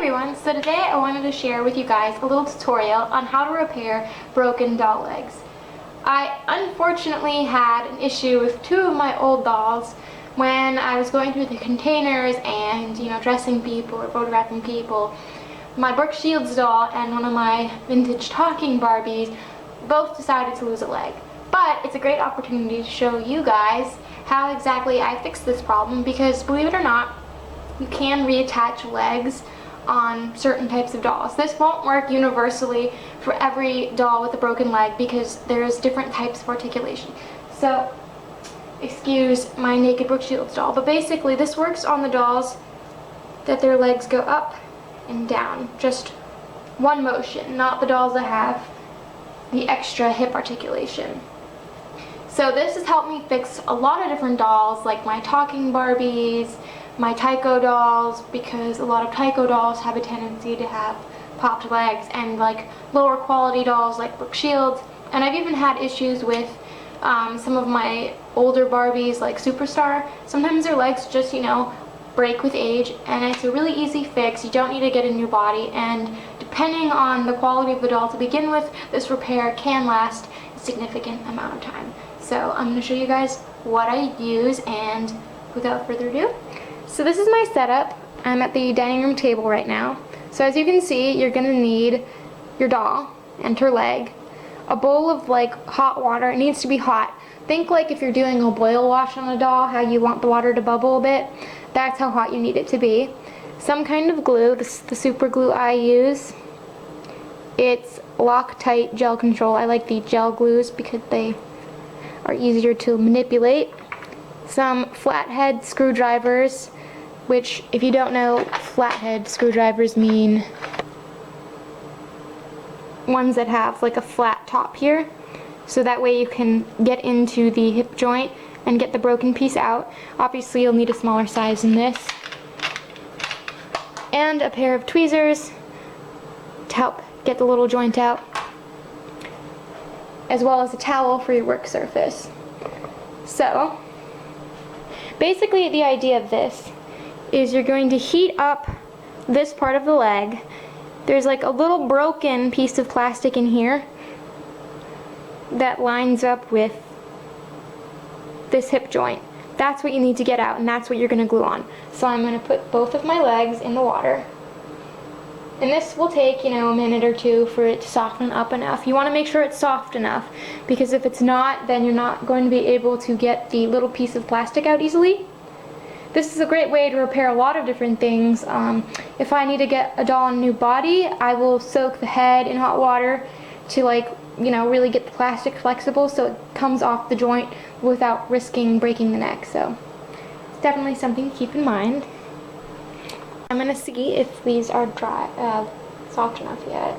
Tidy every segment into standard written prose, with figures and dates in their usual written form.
Everyone, so today I wanted to share with you guys a little tutorial on how to repair broken doll legs. I unfortunately had an issue with two of my old dolls when I was going through the containers and, dressing people or photographing people. My Brooke Shields doll and one of my vintage talking Barbies both decided to lose a leg. But it's a great opportunity to show you guys how exactly I fixed this problem, because believe it or not, you can reattach legs on certain types of dolls. This won't work universally for every doll with a broken leg because there's different types of articulation. So, excuse my naked Brooke Shields doll, but basically this works on the dolls that their legs go up and down. Just one motion, not the dolls that have the extra hip articulation. So this has helped me fix a lot of different dolls, like my talking Barbies, my Tyco dolls, because a lot of Tyco dolls have a tendency to have popped legs, and like lower quality dolls like Brooke Shields. And I've even had issues with some of my older Barbies like Superstar. Sometimes their legs just, break with age, and it's a really easy fix. You don't need to get a new body, and depending on the quality of the doll to begin with, this repair can last a significant amount of time. So I'm going to show you guys what I use, and without further ado, so this is my setup. I'm at the dining room table right now. So as you can see, you're going to need your doll and her leg, a bowl of like hot water. It needs to be hot. Think like if you're doing a boil wash on a doll, how you want the water to bubble a bit. That's how hot you need it to be. Some kind of glue. This is the super glue I use. It's Loctite Gel Control. I like the gel glues because they are easier to manipulate. Some flathead screwdrivers, which, if you don't know, flathead screwdrivers mean ones that have like a flat top here, so that way you can get into the hip joint and get the broken piece out. Obviously you'll need a smaller size than this, and a pair of tweezers to help get the little joint out, as well as a towel for your work surface. So basically the idea of this is you're going to heat up this part of the leg. There's like a little broken piece of plastic in here that lines up with this hip joint. That's what you need to get out, and that's what you're going to glue on. So I'm going to put both of my legs in the water. And this will take, a minute or two for it to soften up enough. You want to make sure it's soft enough, because if it's not, then you're not going to be able to get the little piece of plastic out easily. This is a great way to repair a lot of different things. If I need to get a doll a new body, I will soak the head in hot water to really get the plastic flexible so it comes off the joint without risking breaking the neck. So it's definitely something to keep in mind. I'm going to see if these are dry, soft enough yet.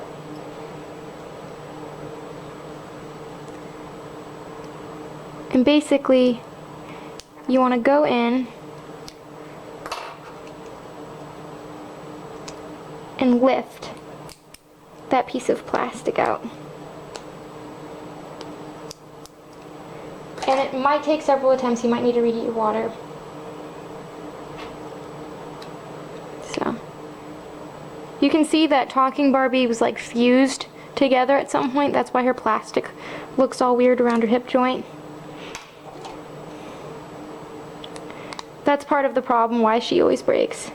And basically, you want to go in and lift that piece of plastic out. And it might take several attempts. You might need to reheat your water. So you can see that talking Barbie was like fused together at some point. That's why her plastic looks all weird around her hip joint. That's part of the problem why she always breaks.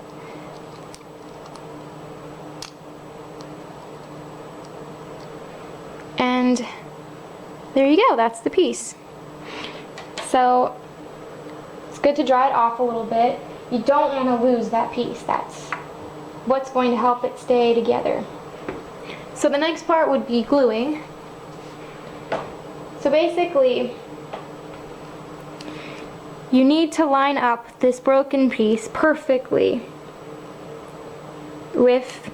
And there you go, that's the piece. So it's good to dry it off a little bit. You don't want to lose that piece. That's what's going to help it stay together. So the next part would be gluing. So basically, you need to line up this broken piece perfectly with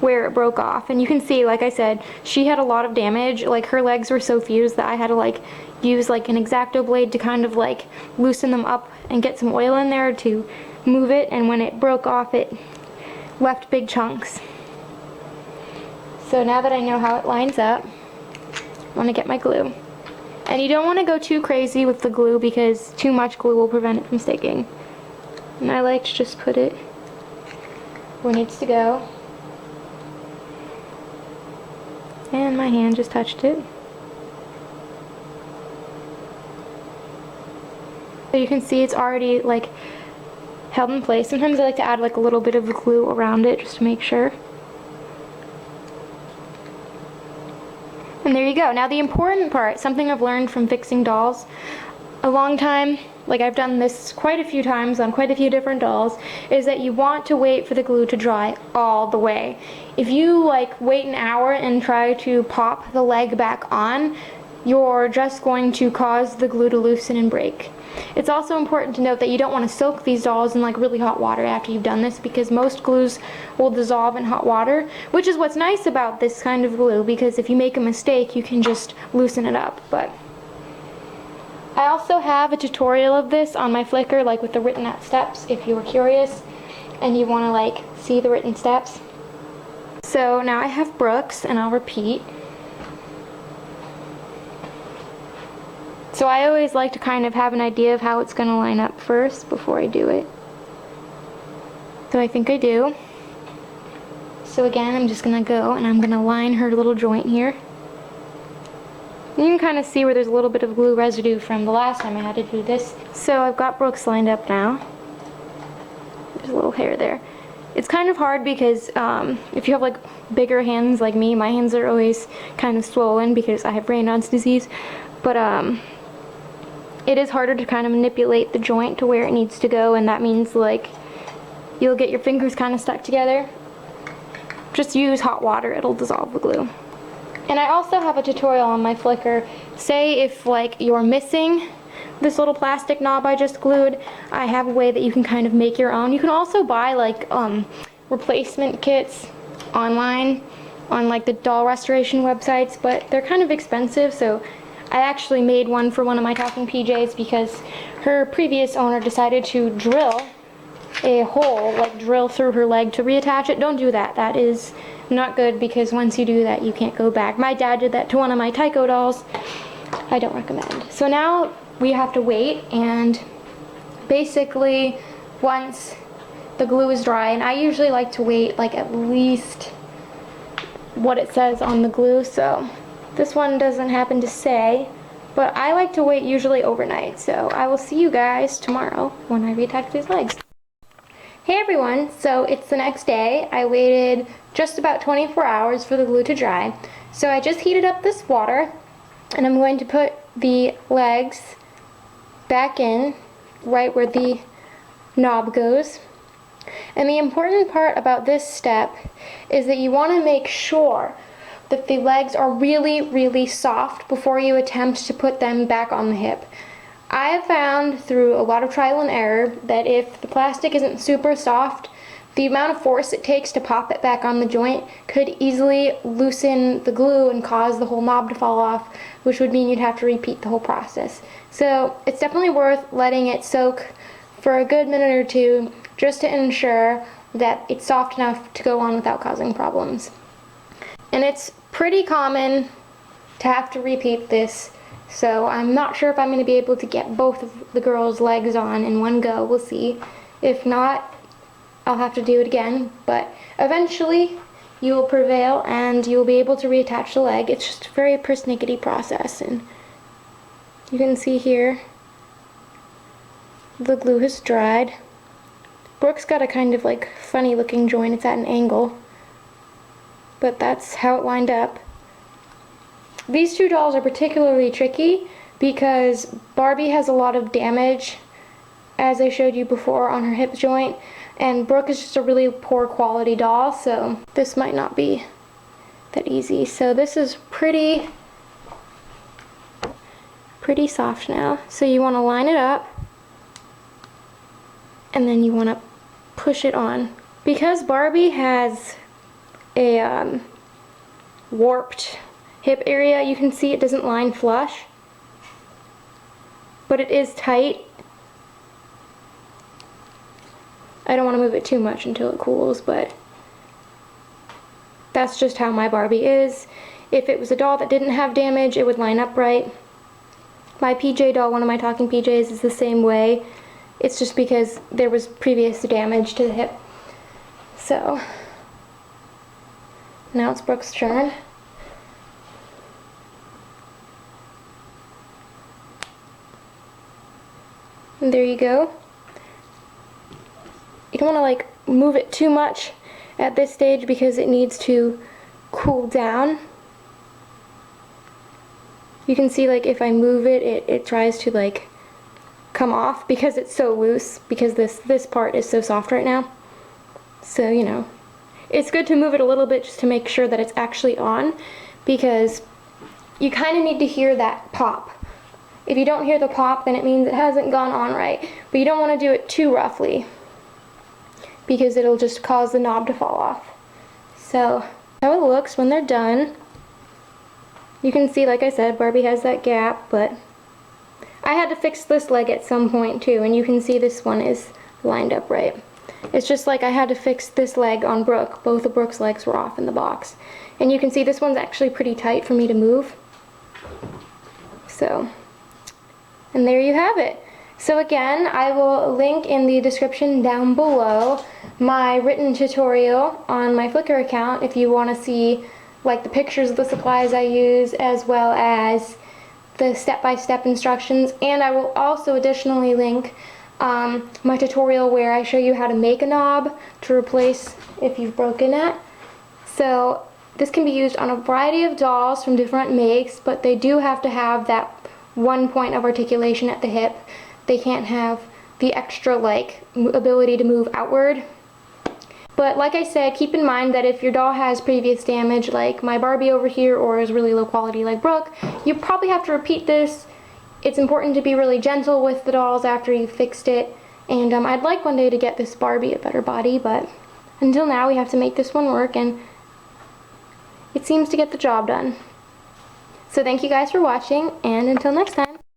where it broke off. And you can see, like I said, she had a lot of damage. Like, her legs were so fused that I had to use an X-Acto blade to kind of loosen them up and get some oil in there to move it, and when it broke off it left big chunks. So now that I know how it lines up, I'm going to get my glue. And you don't want to go too crazy with the glue because too much glue will prevent it from sticking. And I like to just put it where it needs to go. And my hand just touched it. So you can see it's already like held in place. Sometimes I like to add like a little bit of glue around it just to make sure. And there you go. Now the important part, something I've learned from fixing dolls a long time, like I've done this quite a few times on quite a few different dolls, is that you want to wait for the glue to dry all the way. If you like wait an hour and try to pop the leg back on, you're just going to cause the glue to loosen and break. It's also important to note that you don't want to soak these dolls in like really hot water after you've done this, because most glues will dissolve in hot water, which is what's nice about this kind of glue, because if you make a mistake you can just loosen it up. But I also have a tutorial of this on my Flickr, like with the written out steps, if you were curious and you want to like see the written steps. So now I have Brooks, and I'll repeat. So I always like to kind of have an idea of how it's going to line up first before I do it. So I think I do. So again, I'm just going to go and I'm going to line her little joint here. You can kind of see where there's a little bit of glue residue from the last time I had to do this. So I've got Brooks lined up now. There's a little hair there. It's kind of hard because if you have like bigger hands like me, my hands are always kind of swollen because I have Raynaud's disease. But it is harder to kind of manipulate the joint to where it needs to go, and that means like you'll get your fingers kind of stuck together. Just use hot water, it'll dissolve the glue. And I also have a tutorial on my Flickr. Say if like you're missing this little plastic knob I just glued, I have a way that you can kind of make your own. You can also buy like replacement kits online on like the doll restoration websites, but they're kind of expensive, so I actually made one for one of my talking PJs because her previous owner decided to drill a hole, like drill through her leg to reattach it. Don't do that. That is not good, because once you do that you can't go back. My dad did that to one of my Tycho dolls. I don't recommend. So now we have to wait, and basically once the glue is dry, and I usually like to wait like at least what it says on the glue, so this one doesn't happen to say, but I like to wait usually overnight. So I will see you guys tomorrow when I reattach these legs. Hey everyone, so it's the next day. I waited just about 24 hours for the glue to dry. So I just heated up this water, and I'm going to put the legs back in right where the knob goes. And the important part about this step is that you want to make sure that the legs are really, really soft before you attempt to put them back on the hip. I have found through a lot of trial and error that if the plastic isn't super soft, the amount of force it takes to pop it back on the joint could easily loosen the glue and cause the whole knob to fall off, which would mean you'd have to repeat the whole process. So it's definitely worth letting it soak for a good minute or two just to ensure that it's soft enough to go on without causing problems. And it's pretty common to have to repeat this, so I'm not sure if I'm going to be able to get both of the girls' legs on in one go. We'll see. If not, I'll have to do it again, but eventually you will prevail and you will be able to reattach the leg. It's just a very persnickety process, and you can see here the glue has dried. Brooke's got a kind of like funny looking joint. It's at an angle, but that's how it lined up. These two dolls are particularly tricky because Barbie has a lot of damage, as I showed you before, on her hip joint, and Brooke is just a really poor quality doll, so this might not be that easy. So this is pretty soft now. So you want to line it up, and then you want to push it on. Because Barbie has a warped hip area, you can see it doesn't line flush, but it is tight. I don't want to move it too much until it cools, but that's just how my Barbie is. If it was a doll that didn't have damage, it would line up right. My PJ doll, one of my talking PJs, is the same way. It's just because there was previous damage to the hip. So now it's Brooke's turn. And there you go. You don't want to like move it too much at this stage because it needs to cool down. You can see like if I move it, it tries to like come off because it's so loose, because this part is so soft right now. So, you know, it's good to move it a little bit just to make sure that it's actually on, because you kind of need to hear that pop. If you don't hear the pop, then it means it hasn't gone on right. But you don't want to do it too roughly, because it'll just cause the knob to fall off. So, how it looks when they're done. You can see, like I said, Barbie has that gap, but I had to fix this leg at some point too, and you can see this one is lined up right. It's just like I had to fix this leg on Brooke. Both of Brooke's legs were off in the box. And you can see this one's actually pretty tight for me to move. So, and there you have it. So again, I will link in the description down below my written tutorial on my Flickr account if you want to see like the pictures of the supplies I use, as well as the step-by-step instructions. And I will also additionally link my tutorial where I show you how to make a knob to replace if you've broken it. So this can be used on a variety of dolls from different makes, but they do have to have that one point of articulation at the hip. They can't have the extra like ability to move outward. But like I said, keep in mind that if your doll has previous damage like my Barbie over here, or is really low quality like Brooke, you probably have to repeat this. It's important to be really gentle with the dolls after you've fixed it. And I'd like one day to get this Barbie a better body, but until now we have to make this one work, and it seems to get the job done. So thank you guys for watching, and until next time.